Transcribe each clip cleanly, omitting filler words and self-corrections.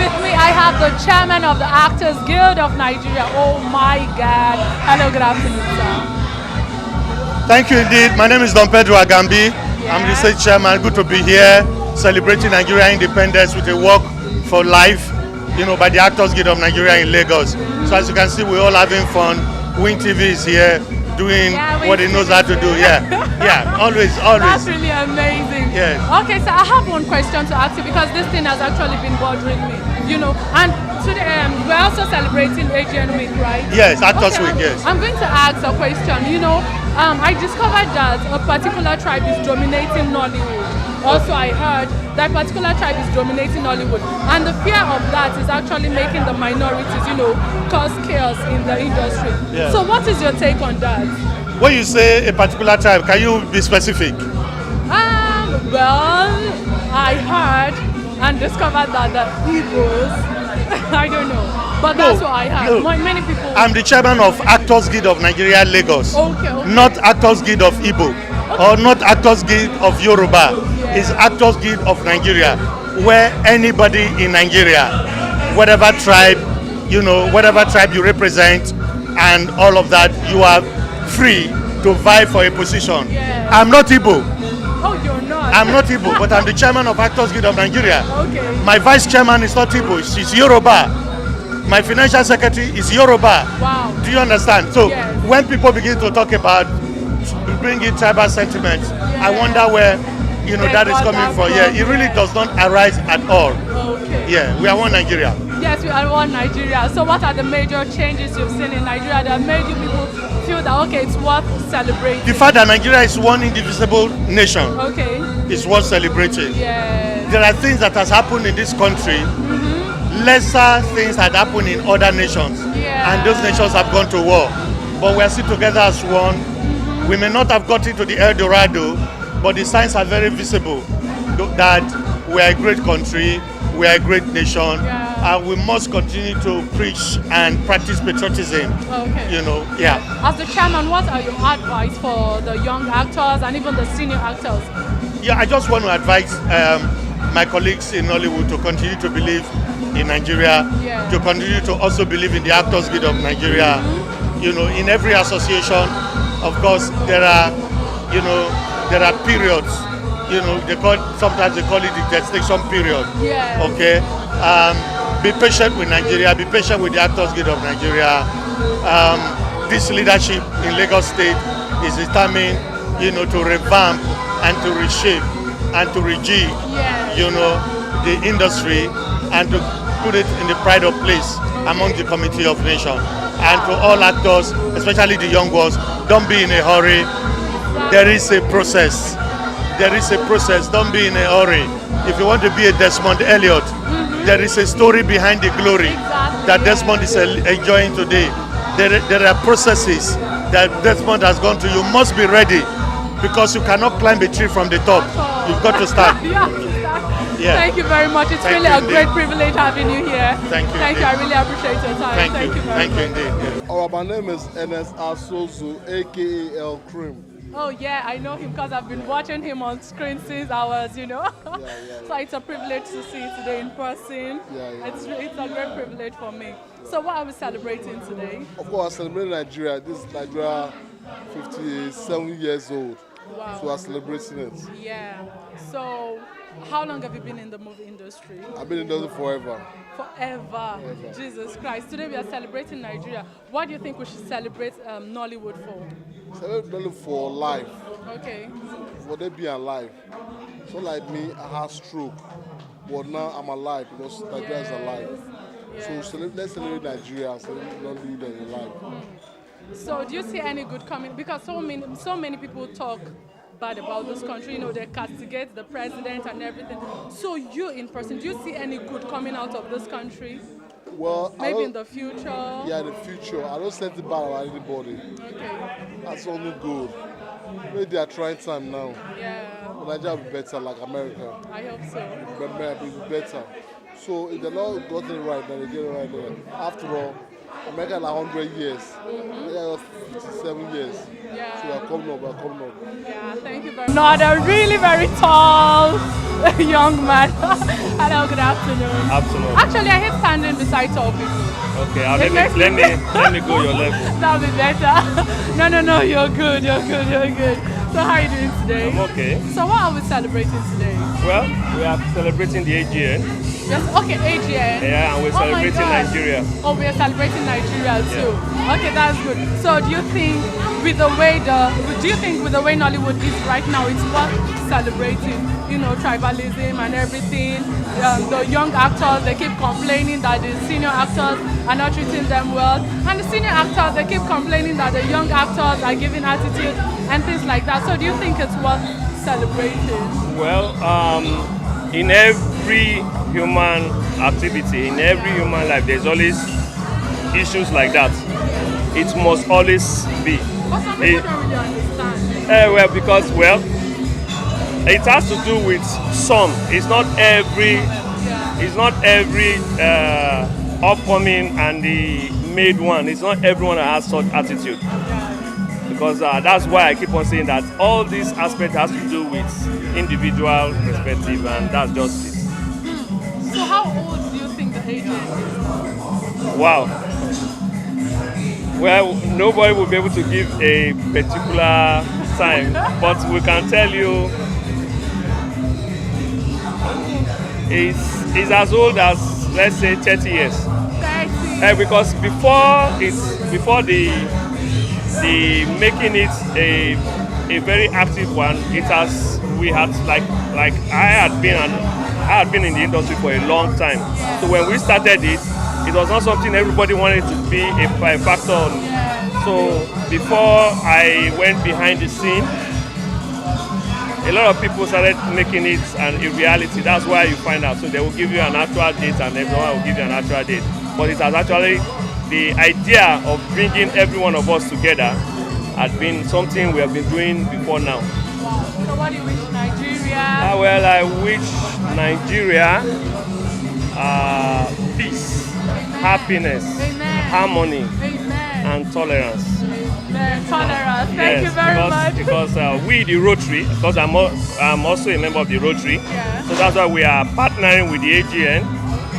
with me, I have the chairman of the Actors Guild of Nigeria. Oh my God. Hello, good afternoon, sir. Thank you indeed. My name is Don Pedro Agambi. I'm the state chairman. Good to be here celebrating Nigeria independence with a walk for life, by the Actors Guild of Nigeria in Lagos. So as you can see, we're all having fun. Winztv is here doing what he knows how to do. Yeah, always. That's really amazing. Yes. Okay, so I have one question to ask you because this thing has actually been bothering me, and today we're also celebrating Asian Week, right? Yes, Actors Week, yes. I'm going to ask a question. I discovered that a particular tribe is dominating Nollywood. Also, I heard that particular tribe is dominating Hollywood, and the fear of that is actually making the minorities, cause chaos in the industry. Yeah. So, what is your take on that? When you say a particular tribe, can you be specific? Well, I heard and discovered that the Igbos, I don't know, but that's what I heard. Many people. I'm the chairman of Actors Guild of Nigeria, Lagos. Okay. Not Actors Guild of Igbo, or not Actors Guild of Yoruba. It's Actors Guild of Nigeria, where anybody in Nigeria, whatever tribe you represent, and all of that, you are free to vie for a position. Yes. I'm not Igbo. Oh, you're not. I'm not Igbo, but I'm the chairman of Actors Guild of Nigeria. Okay. My vice chairman is not Igbo, she's Yoruba. My financial secretary is Yoruba. Wow. Do you understand? So yes. when people begin to talk about bringing tribal sentiments, I wonder where that is coming from. Yeah, it really does not arise at all. Okay. Yeah, we are one Nigeria. Yes, we are one Nigeria. So what are the major changes you've seen in Nigeria that made you people feel that, okay, it's worth celebrating? The fact that Nigeria is one indivisible nation is worth celebrating. Yes. There are things that has happened in this country, lesser things had happened in other nations, and those nations have gone to war. But we are still together as one. We may not have got into the El Dorado, but the signs are very visible that we are a great country, we are a great nation, and we must continue to preach and practice patriotism. Okay. As the chairman, what are your advice for the young actors and even the senior actors? Yeah, I just want to advise my colleagues in Hollywood to continue to believe in Nigeria, to continue to also believe in the Actors Guild of Nigeria. In every association, of course, there are periods. Sometimes they call it the gestation period. Yeah. Okay. Be patient with Nigeria. Be patient with the Actors Guild of Nigeria. This leadership in Lagos State is determined, to revamp and to reshape and to rejig, the industry and to put it in the pride of place among the committee of nations. And to all actors, especially the young ones, don't be in a hurry. There is a process. There is a process. Don't be in a hurry. If you want to be a Desmond Elliot, there is a story behind the glory that Desmond is enjoying today. There are processes that Desmond has gone through. You must be ready because you cannot climb a tree from the top. You've got to start. Yeah. Thank you very much. It's really a great privilege having you here. Thank you. Thank you. I really appreciate your time. Thank you very much. Thank you indeed. Yeah. My name is Enes Asozu, aka El Cream. Oh yeah, I know him because I've been watching him on screen since I was, So it's a privilege to see you today in person. It's a great privilege for me. So what are we celebrating today? Of course, celebrating Nigeria. This is Nigeria 57 years old. Wow. So we're celebrating it. Yeah. So how long have you been in the movie industry? I've been in the industry forever. Forever. Jesus Christ. Today we are celebrating Nigeria. What do you think we should celebrate Nollywood for? Celebrate Nollywood for life. Okay. For they be alive. So like me, I had stroke. But now I'm alive because Nigeria is alive. Yes. So let's celebrate Nigeria and celebrate Nollywood and alive. So do you see any good coming? Because so many people talk bad about this country, they castigate the president and everything. So you in person, do you see any good coming out of this country? Well, maybe in the future? Yeah, in the future. I don't set it bad about anybody. Okay. That's only good. Maybe they are trying time now. Yeah. But Nigeria will be better like America. I hope so. It will be better. So if the law got it right, then they get it right there. After all, America is like 100 years. Nigeria is 57 years. Yeah. So we're coming up. Yeah, thank you very much. Not a really very tall young man. Hello, good afternoon. Afternoon. Actually, I hate standing beside tall people. Okay, let me go your level. That'll be better. No, you're good. So how are you doing today? I'm okay. So what are we celebrating today? Well, we are celebrating the AGN. Yes, okay, AGN. Yeah, and we're celebrating Nigeria. Oh, we're celebrating Nigeria too. Yeah. Okay, that's good. So do you think with the way Nollywood is right now, it's worth celebrating, tribalism and everything? The young actors, they keep complaining that the senior actors are not treating them well. And the senior actors, they keep complaining that the young actors are giving attitude and things like that. So do you think it's worth celebrating? Well, in every human activity, in every human life, there's always issues like that. It must always be. But some people don't really understand. It has to do with some. It's not every upcoming and the made one. It's not everyone that has such attitude. Because that's why I keep on saying that all these aspects has to do with individual perspective, and that's just it. So how old do you think the age is? Wow. Well, nobody will be able to give a particular time, but we can tell you it's as old as, let's say, 30 years. 30. Because before the making it a very active one, I had been in the industry for a long time. So when we started it was not something everybody wanted to be a factor on. So before I went behind the scene, a lot of people started making it a reality. That's why you find out. So they will give you an actual date, and everyone will give you an actual date. But it has actually, the idea of bringing every one of us together has been something we have been doing before now. Wow. So what do you wish Nigeria? Well, I wish Nigeria peace, happiness, harmony, and tolerance. Tolerance. Thank you very much. Because we, the Rotary, because I'm also a member of the Rotary, so that's why we are partnering with the AGN.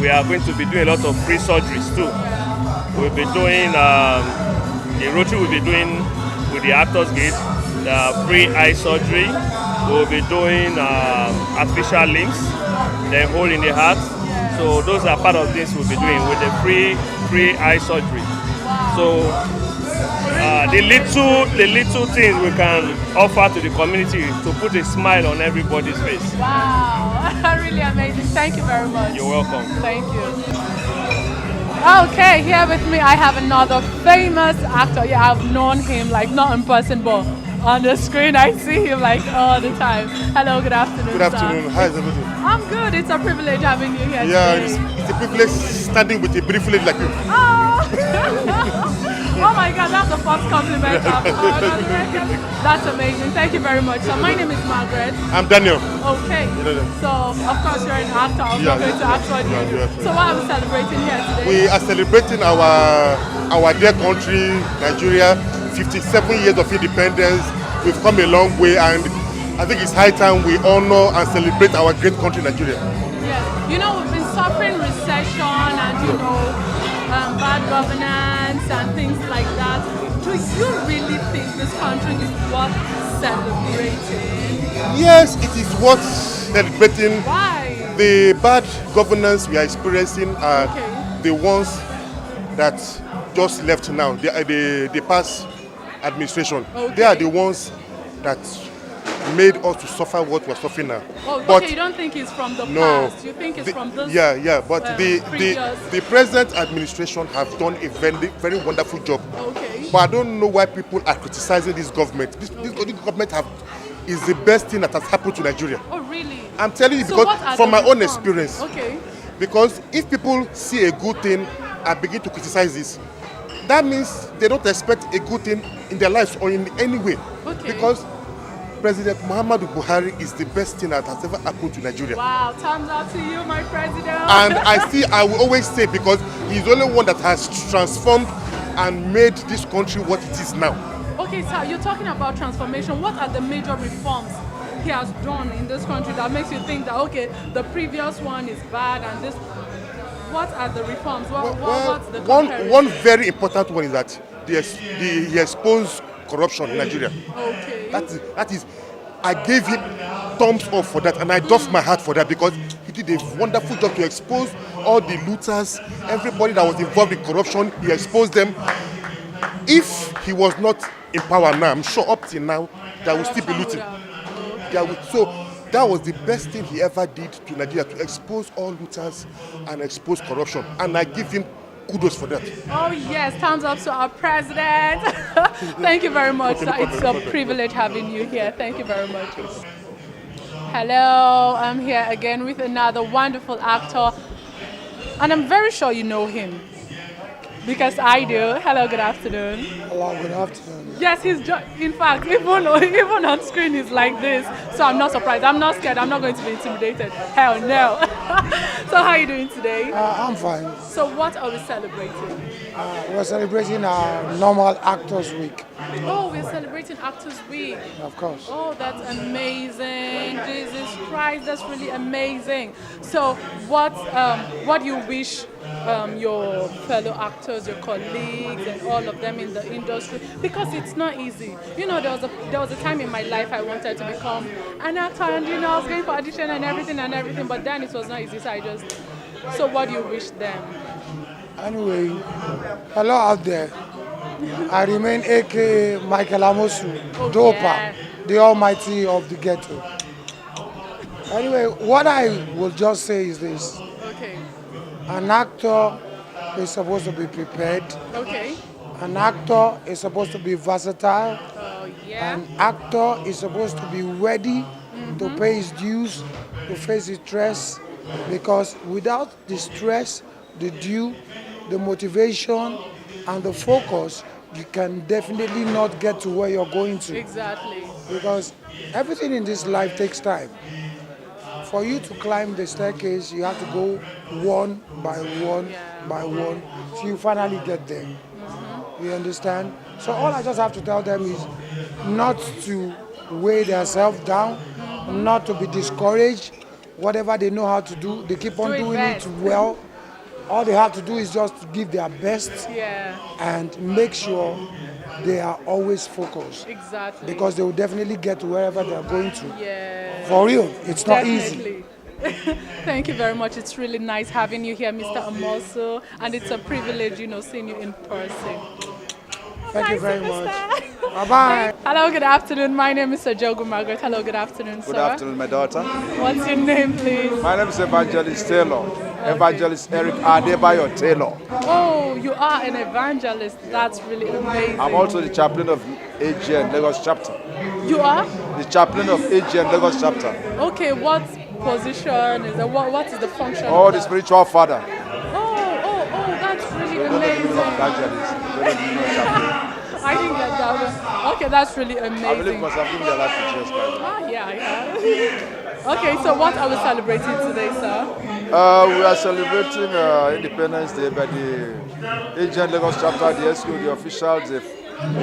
We are going to be doing a lot of free surgeries too. We'll be doing, the Rotary will be doing with the Actors Gate, the free eye surgery. We'll be doing artificial limbs, then hole in the heart. So those are part of this we'll be doing with the free eye surgery. So the little things we can offer to the community to put a smile on everybody's face. Wow, really amazing. Thank you very much. You're welcome. Thank you. Okay, here with me I have another famous actor. Yeah, I've known him, like not in person, but on the screen I see him like all the time. Hello, good afternoon. Good afternoon. How is everything? I'm good. It's a privilege having you here today. It's a privilege standing with a beautiful lady like you. Oh my God, that's the first compliment I've heard. That's amazing. Thank you very much. So my name is Margaret. I'm Daniel. Okay. So of course you're an actor. I'm not going to ask what you do. So what are we celebrating here today? We are celebrating our dear country, Nigeria. 57 years of independence. We've come a long way, and I think it's high time we honor and celebrate our great country, Nigeria. Yes. We've been suffering recession and bad governance and things like that. Do you really think this country is worth celebrating? Yes, it is worth celebrating. Why? The bad governance we are experiencing are the ones that just left now. The past administration. They are the ones that made us to suffer what we're suffering now. But you don't think it's from the past? You think it's from this? Yeah. But the present administration have done a very, very wonderful job. But I don't know why people are criticizing this government. This government is the best thing that has happened to Nigeria. Oh, really? I'm telling you, because from my own experience. Because if people see a good thing and begin to criticize this, that means they don't expect a good thing in their lives or in any way. Because President Muhammadu Buhari is the best thing that has ever happened to Nigeria. Wow, thumbs up to you, my president. And I will always say, because he's the only one that has transformed and made this country what it is now. Okay, so you're talking about transformation. What are the major reforms he has done in this country that makes you think that, okay, the previous one is bad and this... What are the reforms? What's the comparison? One very important one is that he exposed corruption in Nigeria. Okay. That is, I gave him thumbs up for that, and I doff my heart for that, because he did a wonderful job to expose all the looters, everybody that was involved in corruption. He exposed them. If he was not in power now, I'm sure up till now there will still be looting. So that was the best thing he ever did to Nigeria, to expose all looters and expose corruption, and I give him kudos for that. Oh yes, thumbs up to our president. Thank you very much. It's a privilege having you here. Thank you very much. Hello, I'm here again with another wonderful actor, and I'm very sure you know him, because I do. Hello, good afternoon. Hello, good afternoon. Yes, in fact, even on screen he's like this, so I'm not surprised. I'm not scared. I'm not going to be intimidated. Hell no. So how are you doing today? I'm fine. So what are we celebrating? We're celebrating our normal Actors Week. Oh, we're celebrating Actors Week. Of course. Oh, that's amazing. Jesus Christ, that's really amazing. So what do you wish your fellow actors, your colleagues, and all of them in the industry? Because it's not easy. You know, there was a time in my life I wanted to become an actor, and I was going for audition and everything, but then it was not easy, so what do you wish them? Anyway, hello out there. I remain aka Michael Amosu, Dopa, yeah. the almighty of the ghetto. Anyway, what I will just say is this. Okay. An actor is supposed to be prepared. Okay. An actor is supposed to be versatile. Oh, yeah. An actor is supposed to be ready to pay his dues, to face his stress, because without the stress, the due, the motivation, and the focus, you can definitely not get to where you're going to. Exactly. Because everything in this life takes time. For you to climb the staircase, you have to go one by one by one, till you finally get there. You understand? So all I just have to tell them is not to weigh themselves down, not to be discouraged. Whatever they know how to do, they keep on doing it well. All they have to do is just to give their best and make sure they are always focused. Exactly. Because they will definitely get to wherever they are going to. Yeah. For real, it's not easy. Thank you very much. It's really nice having you here, Mr. Amosu, and it's a privilege, seeing you in person. Thank you very much. Bye-bye. Hello, good afternoon. My name is Jogo Margaret. Hello, good afternoon, sir. Good afternoon, my daughter. What's your name, please? My name is Evangelist Taylor. Evangelist Eric Adebayo Taylor. Oh, you are an evangelist. That's really amazing. I'm also the chaplain of AGN Lagos chapter. You are? The chaplain of AGN Lagos chapter. Okay, what position is that? What is the function? Oh, the spiritual father. Oh, that's really amazing. Evangelist. I didn't get that one. Okay, that's really amazing. I believe because I've given their life to Jesus Christ. Yeah. Okay, so what are we celebrating today, sir? We are celebrating Independence Day by the AGN Lagos chapter, the SQ, the officials. They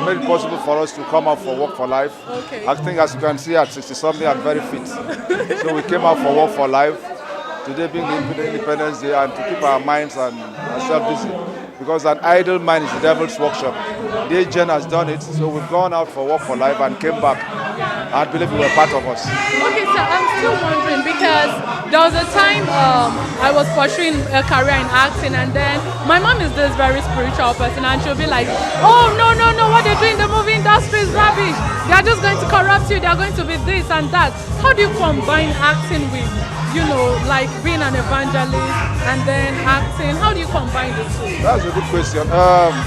made it possible for us to come out for Work for Life. Okay. I think, as you can see, at 60-something, I'm very fit. So we came out for Work for Life. Today being the Independence Day, and to keep our minds and ourselves busy. Because an idle mind is the devil's workshop. The AGN has done it, so we've gone out for Work for Life and came back. I believe you were part of us. Okay, so I'm still wondering, because there was a time I was pursuing a career in acting, and then my mom is this very spiritual person, and she'll be like, oh, no, what they're doing in the movie industry is rubbish. They're just going to corrupt you, they're going to be this and that. How do you combine acting with, like being an evangelist and then acting? How do you combine the two? That's a good question.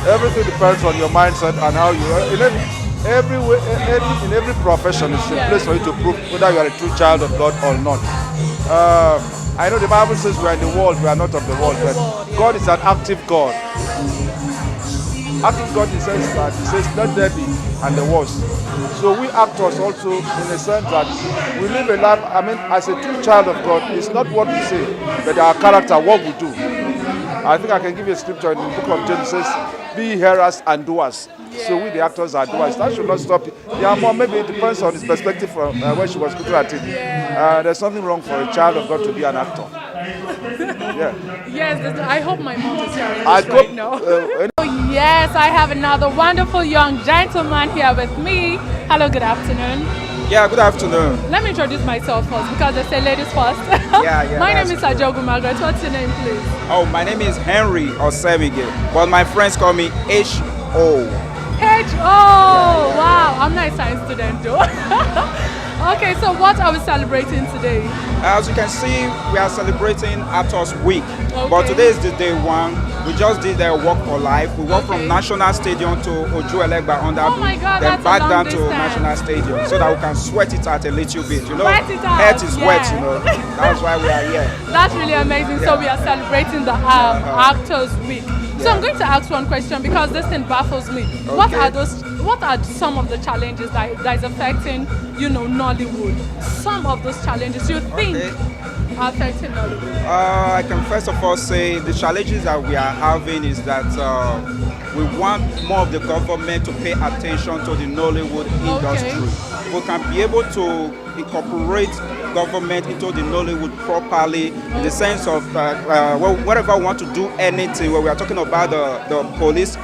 Everything depends on your mindset and how you are. In every profession, it's a place for you to prove whether you are a true child of God or not. I know the Bible says we are in the world, we are not of the world, but God is an active God. Active God in the sense that He says, let there be, and there was. So we actors also, in a sense that we live a life, as a true child of God, it's not what we say, but our character, what we do. I think I can give you a scripture in the book of James. It says, be hearers and doers. Yes. So we the actors are doers. That should not stop. Yeah, more maybe it depends on his perspective from where she was looking at it. Yeah. There's nothing wrong for a child of God to be an actor. Yeah. Yes, I hope my mom is hearing this I right hope, now. Yes, I have another wonderful young gentleman here with me. Hello, good afternoon. Yeah, good afternoon. Let me introduce myself first because they say ladies first. Yeah, My name that's is Ajogu Margaret. What's your name, please? Oh, my name is Henry Osebige, but my friends call me H.O. H.O. Wow, I'm not a science student though. Okay, so what are we celebrating today? As you can see, we are celebrating Actors Week, Okay. but today is the day one. We just did a walk for life. We walked Okay. from National Stadium to Ojuelegba under Oh my God, then that's a back long down distance. to National Stadium so that we can sweat it out a little bit. You know, Sweat it out, head is wet. yeah. You know, that's why we are here. That's really amazing. So we are celebrating the Actors Week. So I'm going to ask one question because this thing baffles me. What Okay. are those? What are some of the challenges that is affecting, Nollywood? Some of those challenges you think Okay. are affecting Nollywood. I can first of all say the challenges that we are having is that we want more of the government to pay attention to the Nollywood industry. We can be able to incorporate government into the Nollywood properly in the sense of wherever we want to do anything, where we are talking about the police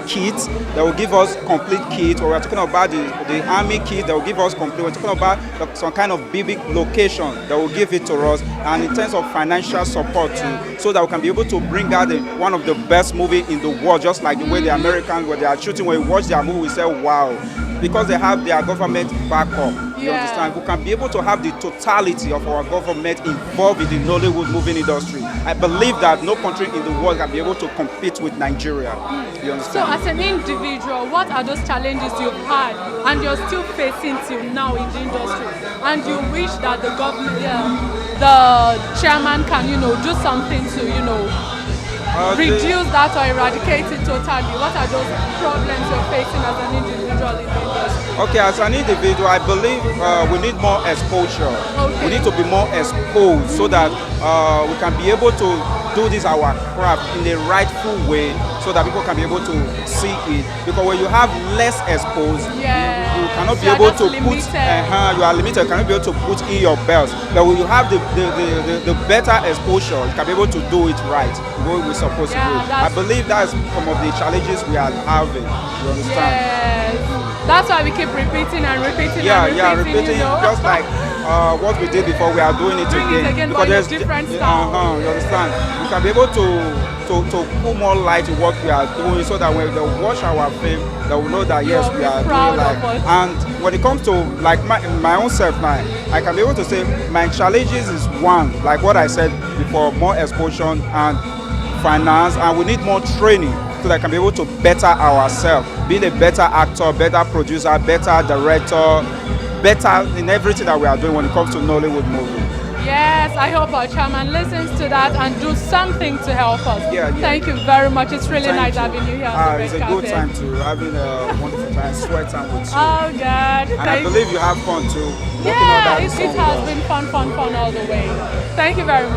kits that will give us complete kit, or we're talking about the army kit that will give us complete, we're talking about some kind of big location that will give it to us, and in terms of financial support too, so that we can be able to bring out one of the best movie in the world, just like the way the Americans, where they are shooting, when we watch their movie we say wow, because they have their government backup. You Yeah. understand? We can be able to have the totality of our government involved in the Nollywood movie industry. I believe that no country in the world can be able to compete with Nigeria. You So understand? as an individual, what are those challenges you've had and you're still facing till now in the industry? And you wish that the government, the chairman can, do something to, reduce that or eradicate it totally. What are those problems you're facing as an individual in the industry? Okay, as an individual, I believe we need more exposure. Okay. We need to be more exposed so that we can be able to do this our craft in the rightful way, so that people can be able to see it. Because when you have less exposed, Yeah. you cannot be You are able just to limited. put. You are limited. You cannot be able to put in your belts. But when you have the better exposure, you can be able to do it right the way we're supposed Yeah, to do it. I that's- believe that's some of the challenges we are having. You understand? Yes. That's why we keep repeating and repeating Yeah, and repeating, just like what we did before, we are doing it Doing it again, but in a different style. You understand? We can be able to put more light in what we are doing, so that when they watch our film, they will know that yes, You'll we be are proud doing of us. And when it comes to like my own self now, I can be able to say my challenges is one, like what I said before, more exposure and finance, and we need more training so that I can be able to better ourselves, being a better actor, better producer, better director, better in everything that we are doing when it comes to Nollywood movie. Yes, I hope our chairman listens to that and do something to help us. Yeah. Thank you very much. It's really Thank nice you. having you here on the It's red a good carpet. time to having a wonderful time, sweat time with you. Oh God. And I Thank believe you have fun too. Working on Yeah, that it song has with us. been fun all the way. Thank you very much.